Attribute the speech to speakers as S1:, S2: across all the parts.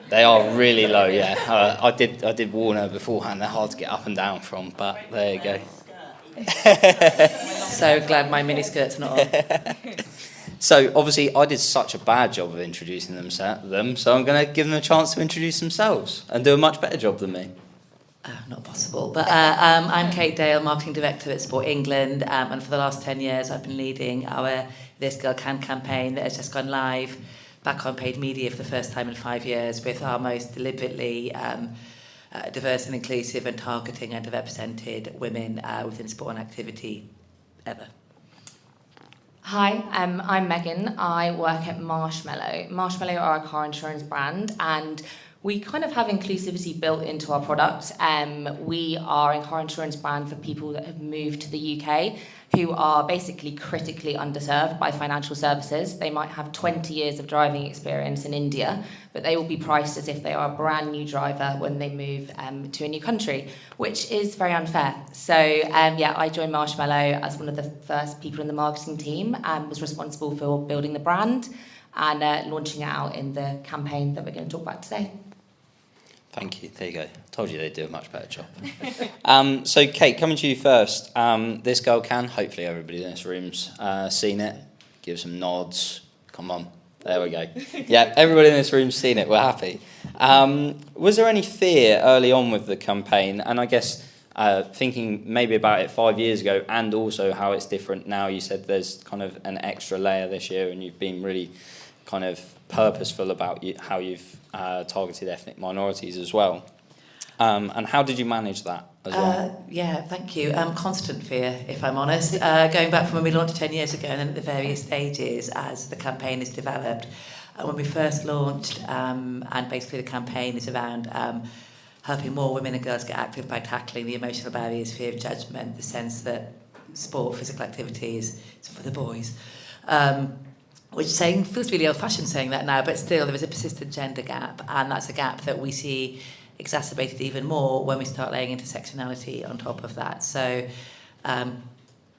S1: They are really low, yeah. I did warn her beforehand. They're hard to get up and down from, but there you go.
S2: So glad my miniskirt's not on.
S1: So obviously I did such a bad job of introducing them, so I'm going to give them a chance to introduce themselves and do a much better job than me.
S2: Not possible. But I'm Kate Dale, Marketing Director at Sport England, and for the last 10 years I've been leading our This Girl Can campaign that has just gone live back on paid media for the first time in 5 years with our most deliberately diverse and inclusive and targeting underrepresented women within sport and activity ever.
S3: Hi, I'm Megan. I work at Marshmallow. Marshmallow are a car insurance brand, and we kind of have inclusivity built into our product. We are a car insurance brand for people that have moved to the UK who are basically critically underserved by financial services. They might have 20 years of driving experience in India, but they will be priced as if they are a brand new driver when they move to a new country, which is very unfair. So I joined Marshmallow as one of the first people in the marketing team and was responsible for building the brand and launching it out in the campaign that we're going to talk about today.
S1: Thank you. There you go. Told you they'd do a much better job. So, Kate, coming to you first. This Girl Can. Hopefully, everybody in this room's seen it. Give some nods. Come on. There we go. Yeah, everybody in this room's seen it. We're happy. Was there any fear early on with the campaign? And I guess thinking maybe about it 5 years ago, and also how it's different now. You said there's kind of an extra layer this year, and you've been really kind of purposeful about how you've targeted ethnic minorities as well. And how did you manage that as well?
S2: Thank you. Constant fear, if I'm honest. Going back from when we launched 10 years ago and then at the various stages as the campaign has developed. When we first launched, and basically the campaign is around helping more women and girls get active by tackling the emotional barriers, fear of judgment, the sense that sport, physical activity is for the boys. Which feels really old-fashioned saying that now, but still there is a persistent gender gap, and that's a gap that we see exacerbated even more when we start laying intersectionality on top of that. So I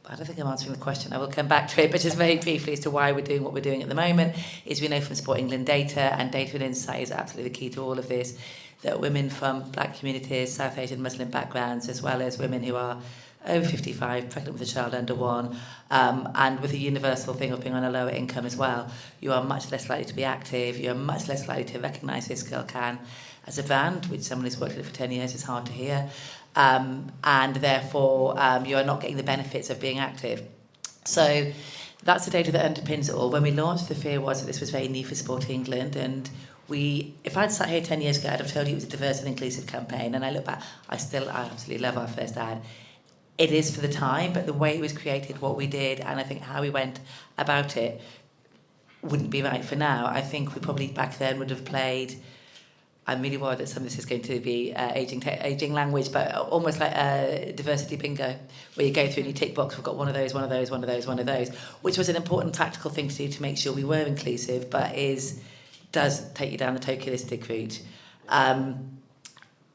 S2: don't think I'm answering the question. I will come back to it, but just very briefly as to why we're doing what we're doing at the moment is we know from Sport England data, and data and insight is absolutely the key to all of this, that women from black communities, South Asian Muslim backgrounds, as well as women who are over 55, pregnant with a child under 1, and with a universal thing of being on a lower income as well, you are much less likely to be active, you are much less likely to recognise This Girl Can as a brand, which someone who's worked in it for 10 years is hard to hear, and therefore you are not getting the benefits of being active. So that's the data that underpins it all. When we launched, the fear was that this was very new for Sport England, and if I'd sat here 10 years ago, I'd have told you it was a diverse and inclusive campaign, and I look back, I absolutely love our first ad. It is for the time, but the way it was created, what we did, and I think how we went about it wouldn't be right for now. I think we probably back then would have played, I'm really worried that some of this is going to be aging language, but almost like a diversity bingo, where you go through and you tick box, we've got one of those, which was an important practical thing to do to make sure we were inclusive, but does take you down the tokenistic route.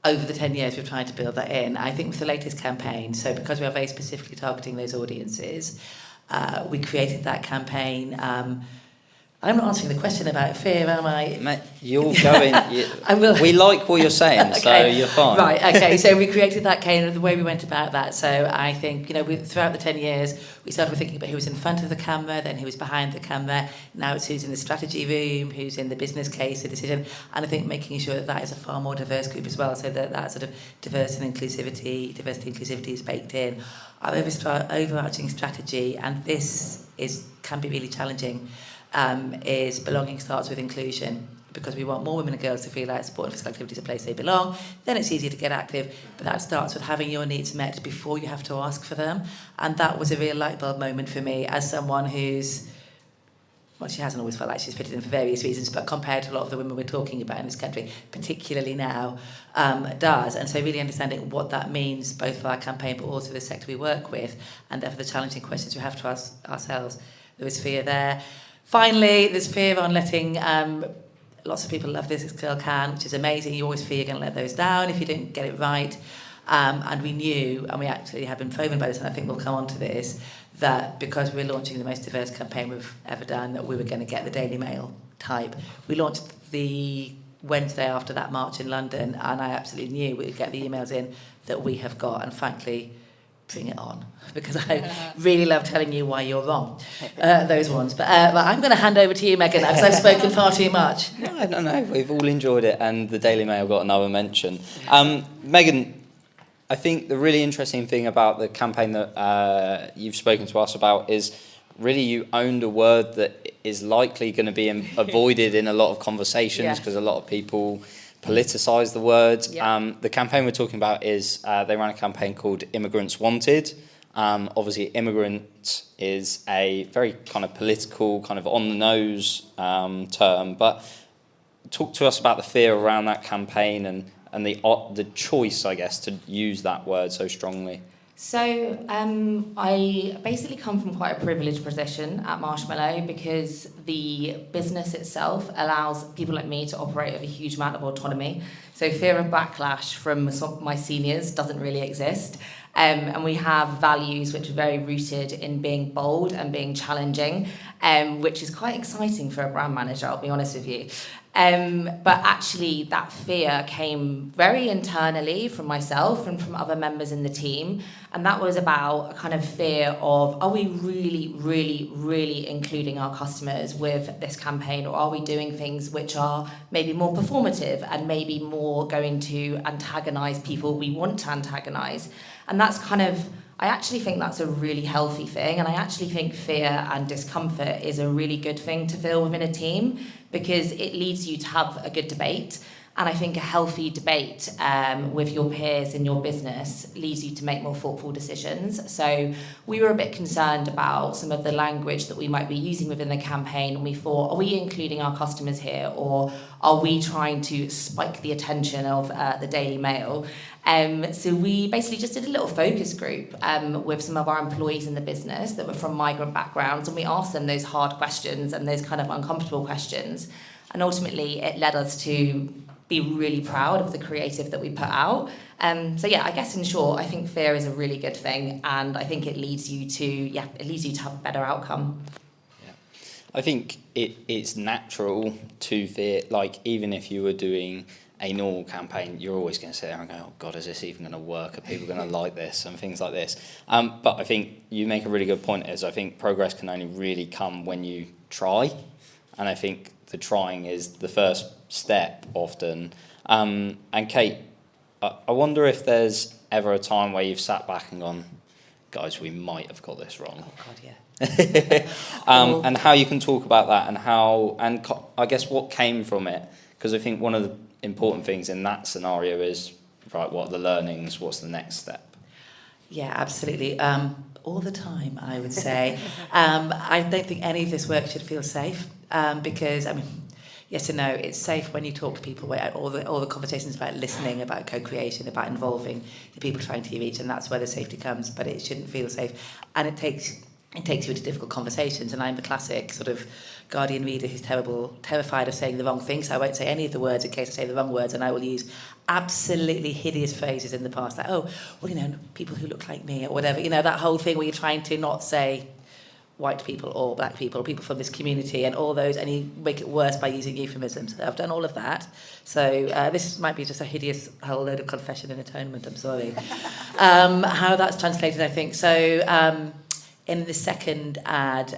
S2: Over the 10 years, we've tried to build that in. I think with the latest campaign, so because we are very specifically targeting those audiences, we created that campaign. I'm not answering the question about fear, am I?
S1: Mate, you're going.
S2: I will.
S1: We like what you're saying, okay. So you're fine.
S2: Right, okay, so we created that campaign and the way we went about that. So I think, throughout the 10 years, we started thinking about who was in front of the camera, then who was behind the camera. Now it's who's in the strategy room, who's in the business case, the decision. And I think making sure that is a far more diverse group as well, so that sort of diversity and inclusivity is baked in. Our overarching strategy, and this can be really challenging, is belonging starts with inclusion, because we want more women and girls to feel like sport and physical activity is a place they belong. Then it's easier to get active, but that starts with having your needs met before you have to ask for them. And that was a real light bulb moment for me as someone who's, well, she hasn't always felt like she's fitted in for various reasons, but compared to a lot of the women we're talking about in this country, particularly now, does. And so really understanding what that means, both for our campaign, but also the sector we work with, and therefore the challenging questions we have to ask ourselves. There was fear there. Finally, there's fear on letting, lots of people love This Girl Can, which is amazing. You always fear you're going to let those down if you don't get it right. And we knew, and we actually have been proven by this, and I think we'll come on to this, that because we were launching the most diverse campaign we've ever done, that we were going to get the Daily Mail type. We launched the Wednesday after that march in London, and I absolutely knew we would get the emails in that we have got, and frankly, bring it on, because I really love telling you why you're wrong, those ones. But I'm going to hand over to you, Megan, because I've spoken far too much.
S1: No, we've all enjoyed it, and the Daily Mail got another mention. Megan, I think the really interesting thing about the campaign that you've spoken to us about is really you owned a word that is likely going to be avoided in a lot of conversations, because a lot of people politicise the word. The campaign we're talking about is they ran a campaign called Immigrants Wanted. Obviously, immigrant is a very kind of political, kind of on-the-nose term, but talk to us about the fear around that campaign and the choice, I guess, to use that word so strongly.
S3: So I basically come from quite a privileged position at Marshmallow, because the business itself allows people like me to operate with a huge amount of autonomy. So fear of backlash from my seniors doesn't really exist. And we have values which are very rooted in being bold and being challenging, which is quite exciting for a brand manager, I'll be honest with you. But actually that fear came very internally from myself and from other members in the team, and that was about a kind of fear of, are we really, really, really including our customers with this campaign, or are we doing things which are maybe more performative and maybe more going to antagonise people we want to antagonise? And that's kind of, I actually think that's a really healthy thing, and I actually think fear and discomfort is a really good thing to feel within a team, because it leads you to have a good debate. And I think a healthy debate with your peers in your business leads you to make more thoughtful decisions. So we were a bit concerned about some of the language that we might be using within the campaign, and we thought, are we including our customers here, or are we trying to spike the attention of the Daily Mail? So we basically just did a little focus group with some of our employees in the business that were from migrant backgrounds, and we asked them those hard questions and those kind of uncomfortable questions. And ultimately, it led us to be really proud of the creative that we put out. So yeah, I guess in short, I think fear is a really good thing, and I think it leads you to have a better outcome.
S1: Yeah. I think it's natural to fear, like even if you were doing a normal campaign, you're always going to sit there and go, oh God, is this even going to work? Are people going to like this? And things like this. But I think you make a really good point, is I think progress can only really come when you try. And I think the trying is the first step often. And Kate, I wonder if there's ever a time where you've sat back and gone, guys, we might have got this wrong.
S2: Oh God, yeah.
S1: And how you can talk about that, and I guess what came from it. Because I think one of the important things in that scenario is, right, what are the learnings? What's the next step?
S2: Yeah, absolutely. All the time, I would say. I don't think any of this work should feel safe, because, I mean, yes and no, it's safe when you talk to people, where all the conversations about listening, about co-creation, about involving the people trying to reach, and that's where the safety comes, but it shouldn't feel safe. And it takes you into difficult conversations, and I'm the classic sort of Guardian reader who's terrified of saying the wrong thing, so I won't say any of the words in case I say the wrong words, and I will use absolutely hideous phrases in the past, like, oh, well, people who look like me, or whatever, that whole thing where you're trying to not say white people or black people or people from this community and all those, and you make it worse by using euphemisms. I've done all of that. So this might be just a hideous whole load of confession and atonement, I'm sorry. How that's translated, I think. So in the second ad,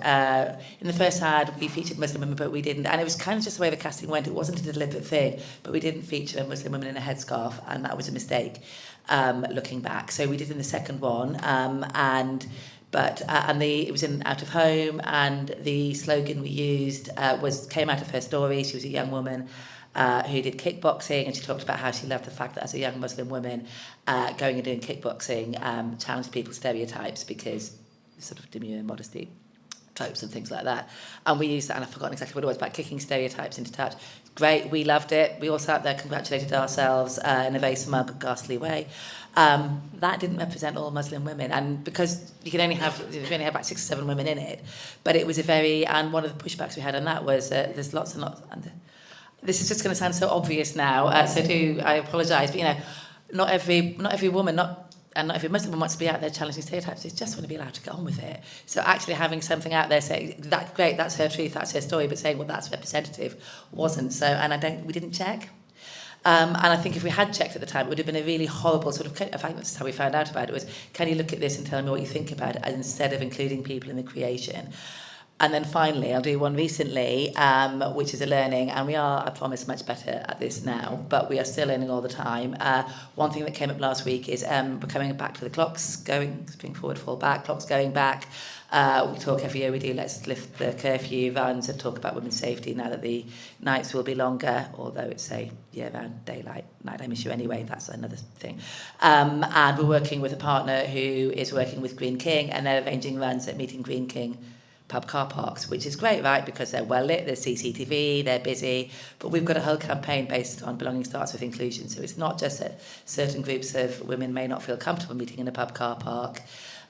S2: in the first ad, we featured Muslim women, but we didn't. And it was kind of just the way the casting went. It wasn't a deliberate thing, but we didn't feature a Muslim woman in a headscarf, and that was a mistake, looking back. So we did in the second one, it was in Out of Home, and the slogan we used came out of her story. She was a young woman who did kickboxing, and she talked about how she loved the fact that as a young Muslim woman, going and doing kickboxing challenged people's stereotypes, because sort of demure modesty tropes and things like that. And we used that, and I've forgotten exactly what it was, about kicking stereotypes into touch. Great, we loved it. We all sat there, congratulated ourselves in a very smug, ghastly way. That didn't represent all Muslim women, and because you only have about 6 or 7 women in it, but it was and one of the pushbacks we had on that was there's lots and lots, and this is just going to sound so obvious now, I apologise, but not every woman, not and if most of them want to be out there challenging stereotypes, they just want to be allowed to get on with it. So actually having something out there saying, that's great, that's her truth, that's her story, but saying, well, that's representative, wasn't. So, and we didn't check. And I think if we had checked at the time, it would have been a really horrible sort of, in fact, that's how we found out about it, was, can you look at this and tell me what you think about it, instead of including people in the creation. And then finally, I'll do one recently, which is a learning, and we are, I promise, much better at this now, but we are still learning all the time. One thing that came up last week is we're coming back to the clocks, spring forward, fall back, clocks going back. We talk every year, we do Let's Lift the Curfew runs and talk about women's safety now that the nights will be longer, although it's a year-round daylight nighttime issue anyway, that's another thing. And we're working with a partner who is working with Green King, and they're arranging runs at Meeting Green King pub car parks, which is great, right, because they're well lit, there's CCTV, they're busy, but we've got a whole campaign based on belonging starts with inclusion, so it's not just that certain groups of women may not feel comfortable meeting in a pub car park.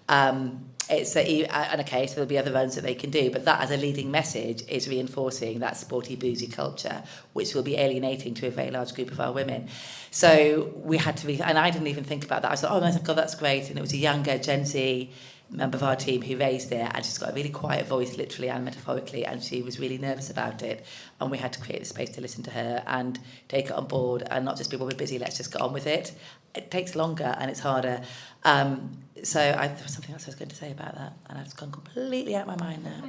S2: And okay, so there'll be other runs that they can do, but that as a leading message is reinforcing that sporty, boozy culture, which will be alienating to a very large group of our women. So we had to, and I didn't even think about that. I was like, oh my God, that's great. And it was a younger Gen Z member of our team who raised it, and she's got a really quiet voice, literally and metaphorically, and she was really nervous about it, and we had to create the space to listen to her and take it on board, and not just be, well, we're busy, let's just get on with it. It takes longer and it's harder. So there was something else I was going to say about that, and it's gone completely out of my mind now.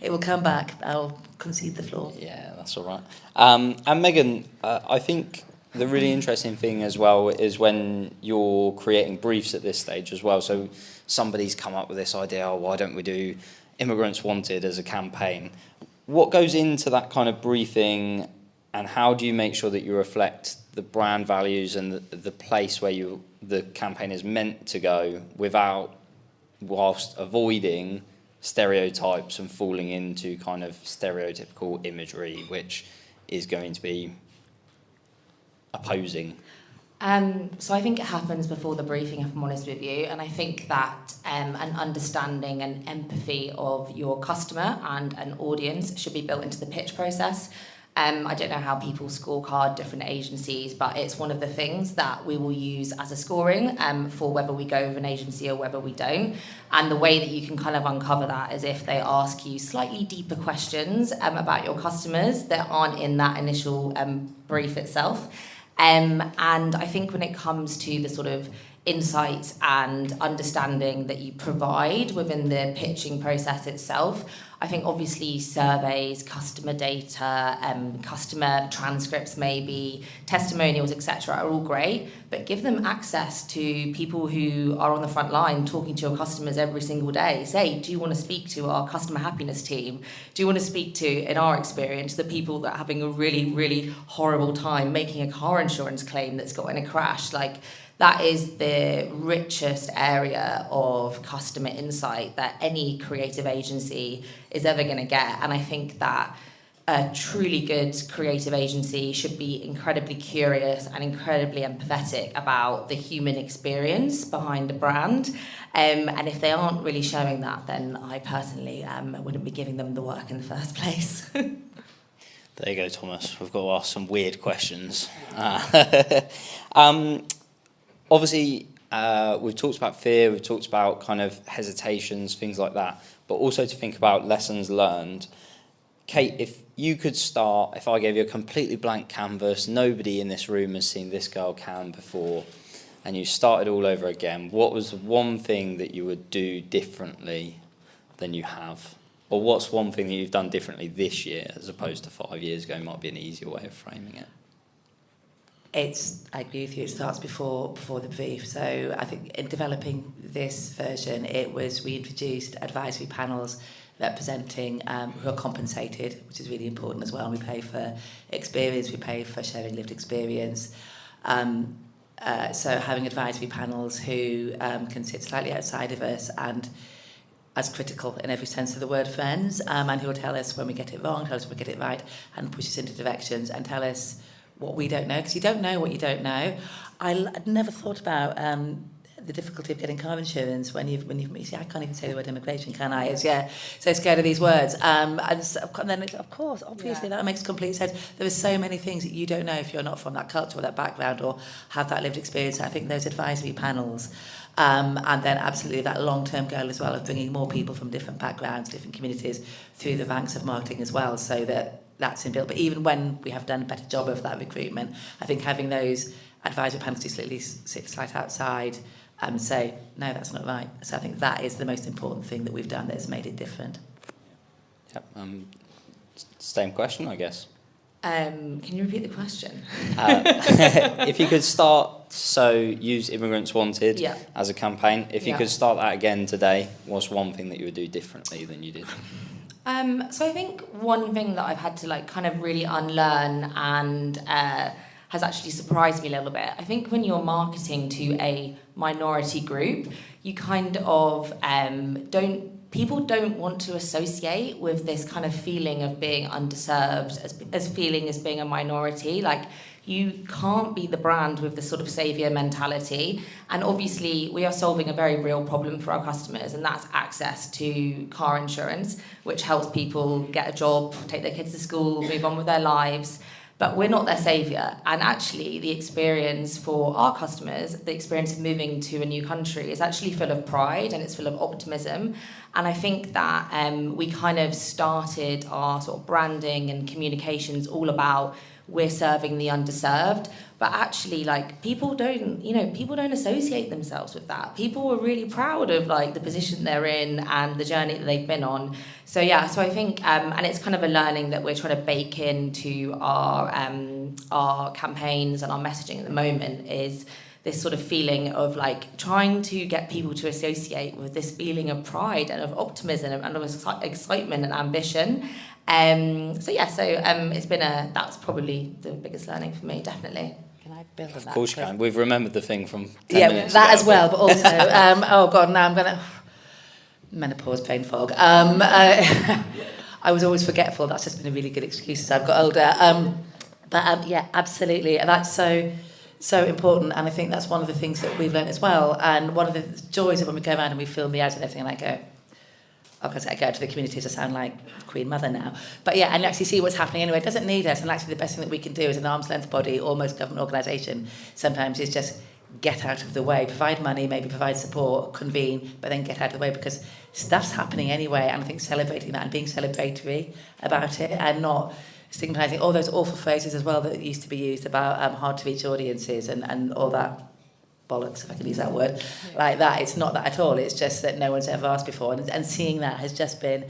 S2: It will come back. I'll concede the floor.
S1: Yeah, that's all right. And Megan, I think the really interesting thing as well is when you're creating briefs at this stage as well. So somebody's come up with this idea, oh, why don't we do Immigrants Wanted as a campaign? What goes into that kind of briefing, and how do you make sure that you reflect the brand values and the place where the campaign is meant to go whilst avoiding stereotypes and falling into kind of stereotypical imagery, which is going to be opposing?
S3: So I think it happens before the briefing, if I'm honest with you, and I think that an understanding and empathy of your customer and an audience should be built into the pitch process. I don't know how people scorecard different agencies, but it's one of the things that we will use as a scoring for whether we go with an agency or whether we don't. And the way that you can kind of uncover that is if they ask you slightly deeper questions about your customers that aren't in that initial brief itself. And I think when it comes to the sort of insights and understanding that you provide within the pitching process itself, I think obviously surveys, customer data, customer transcripts maybe, testimonials, etc. are all great, but give them access to people who are on the front line talking to your customers every single day. Say, do you want to speak to our customer happiness team? Do you want to speak to, in our experience, the people that are having a really, really horrible time making a car insurance claim that's got in a crash? Like, that is the richest area of customer insight that any creative agency is ever going to get. And I think that a truly good creative agency should be incredibly curious and incredibly empathetic about the human experience behind a brand. And if they aren't really showing that, then I personally wouldn't be giving them the work in the first place.
S1: There you go, Thomas. We've got to ask some weird questions. Obviously, we've talked about fear, we've talked about kind of hesitations, things like that, but also to think about lessons learned. Kate, if you could start, if I gave you a completely blank canvas, nobody in this room has seen This Girl Can before, and you started all over again, what was one thing that you would do differently than you have? Or what's one thing that you've done differently this year as opposed to 5 years ago might be an easier way of framing it?
S2: I agree with you, it starts before the brief. So I think in developing this version, we introduced advisory panels representing who are compensated, which is really important as well. We pay for experience, we pay for sharing lived experience. So having advisory panels who can sit slightly outside of us and as critical in every sense of the word friends, and who will tell us when we get it wrong, tell us when we get it right, and push us into directions and tell us what we don't know, because you don't know what you don't know. I never thought about the difficulty of getting car insurance when you see, I can't even say the word immigration, can I? It's, so scared of these words. And then, of course, obviously, that makes complete sense. There are so many things that you don't know if you're not from that culture or that background or have that lived experience. I think those advisory panels, and then absolutely that long-term goal as well of bringing more people from different backgrounds, different communities through the ranks of marketing as well, so that that's inbuilt. But even when we have done a better job of that recruitment, I think having those advisory panels to sit slight outside and say, no, that's not right. So I think that is the most important thing that we've done that has made it different.
S1: Yep. Same question, I guess.
S3: Can you repeat the question?
S1: If you could start, so use Immigrants Wanted as a campaign. If you could start that again today, what's one thing that you would do differently than you did?
S3: So I think one thing that I've had to kind of really unlearn and has actually surprised me a little bit. I think when you're marketing to a minority group, you kind of people don't want to associate with this kind of feeling of being underserved as feeling as being a minority. You can't be the brand with this sort of saviour mentality. And obviously, we are solving a very real problem for our customers, and that's access to car insurance, which helps people get a job, take their kids to school, move on with their lives. But we're not their saviour. And actually, the experience for our customers, the experience of moving to a new country, is actually full of pride and it's full of optimism. And I think that we kind of started our sort of branding and communications all about we're serving the underserved, but actually people don't associate themselves with that. People are really proud of the position they're in and the journey that they've been on. So I think and it's kind of a learning that we're trying to bake into our campaigns and our messaging at the moment, is this sort of feeling of trying to get people to associate with this feeling of pride and of optimism and of excitement and ambition. It's been that's probably the biggest learning for me, definitely.
S2: Can I build on that?
S1: Of course you can. We've remembered the thing from 10 minutes
S2: that
S1: ago,
S2: as well, but also, oh God, now I'm going to... Menopause, brain fog. I was always forgetful. That's just been a really good excuse as I've got older. Absolutely. And that's so important. And I think that's one of the things that we've learned as well. And one of the joys of when we go around and we film the ads and everything, and I go out to the communities, I sound like Queen Mother now. But and you actually see what's happening anyway. It doesn't need us. And actually the best thing that we can do as an arm's length body, or most government organisation, sometimes is just get out of the way, provide money, maybe provide support, convene, but then get out of the way, because stuff's happening anyway. And I think celebrating that and being celebratory about it and not stigmatising all those awful phrases as well that used to be used about hard to reach audiences and all that bollocks, if I can use that word, like that. It's not that at all. It's just that no one's ever asked before, and seeing that has just been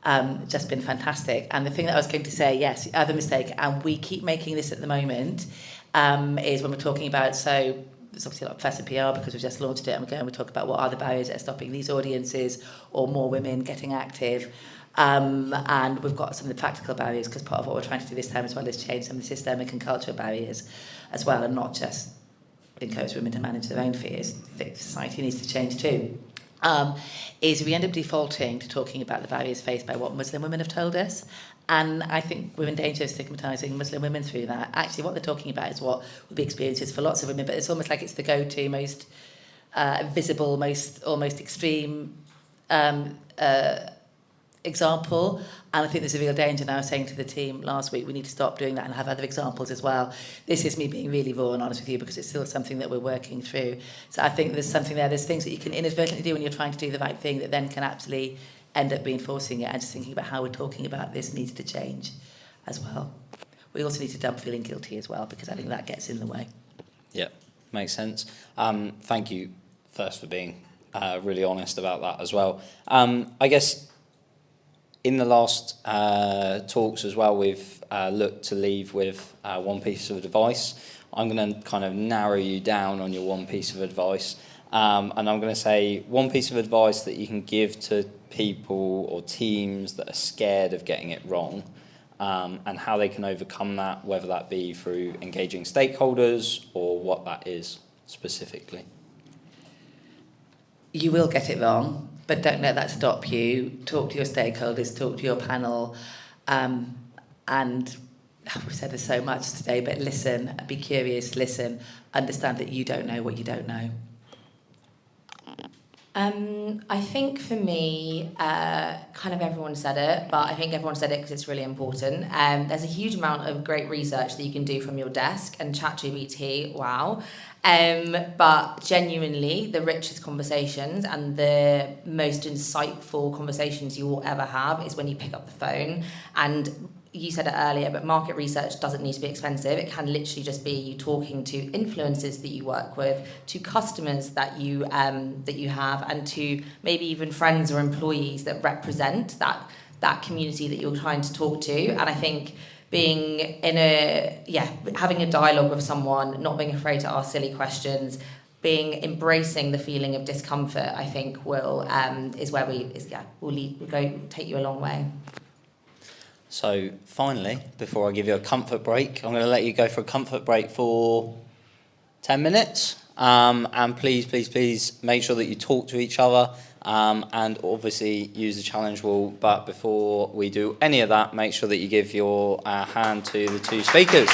S2: fantastic. And the thing that I was going to say, yes, the other mistake, and we keep making this at the moment, is when we're talking about, so there's obviously a lot of press and PR because we've just launched it, and we talk about what are the barriers that are stopping these audiences or more women getting active. And we've got some of the practical barriers, because part of what we're trying to do this time as well is change some of the systemic and cultural barriers as well, and not just encourage women to manage their own fears. Society needs to change too. Is we end up defaulting to talking about the barriers faced by what Muslim women have told us. And I think we're in danger of stigmatising Muslim women through that. Actually, what they're talking about is what would be experiences for lots of women, but it's almost like it's the go-to, most visible, most almost extreme example. And I think there's a real danger now. I was saying to the team last week, we need to stop doing that and have other examples as well. This is me being really raw and honest with you, because it's still something that we're working through. So I think there's something there. There's things that you can inadvertently do when you're trying to do the right thing that then can actually end up reinforcing it. And just thinking about how we're talking about this needs to change as well. We also need to dump feeling guilty as well, because I think that gets in the way. Yeah,
S1: makes sense. Thank you first for being really honest about that as well. I guess in the last talks as well, we've looked to leave with one piece of advice. I'm going to kind of narrow you down on your one piece of advice. And I'm going to say one piece of advice that you can give to people or teams that are scared of getting it wrong, and how they can overcome that, whether that be through engaging stakeholders or what that is specifically.
S2: You will get it wrong, but don't let that stop you. Talk to your stakeholders, talk to your panel, and we've said this so much today, but listen, be curious, listen, understand that you don't know what you don't know.
S3: I think for me, kind of everyone said it, but I think everyone said it because it's really important. There's a huge amount of great research that you can do from your desk, and ChatGPT, wow. But genuinely, the richest conversations and the most insightful conversations you will ever have is when you pick up the phone. And you said it earlier, but market research doesn't need to be expensive. It can literally just be you talking to influencers that you work with, to customers that you have, and to maybe even friends or employees that represent that community that you're trying to talk to. And I think being having a dialogue with someone, not being afraid to ask silly questions, embracing the feeling of discomfort, I think will take you a long way.
S1: So finally, before I give you a comfort break, I'm going to let you go for a comfort break for 10 minutes. And please make sure that you talk to each other, and obviously use the challenge wall. But before we do any of that, make sure that you give your hand to the two speakers.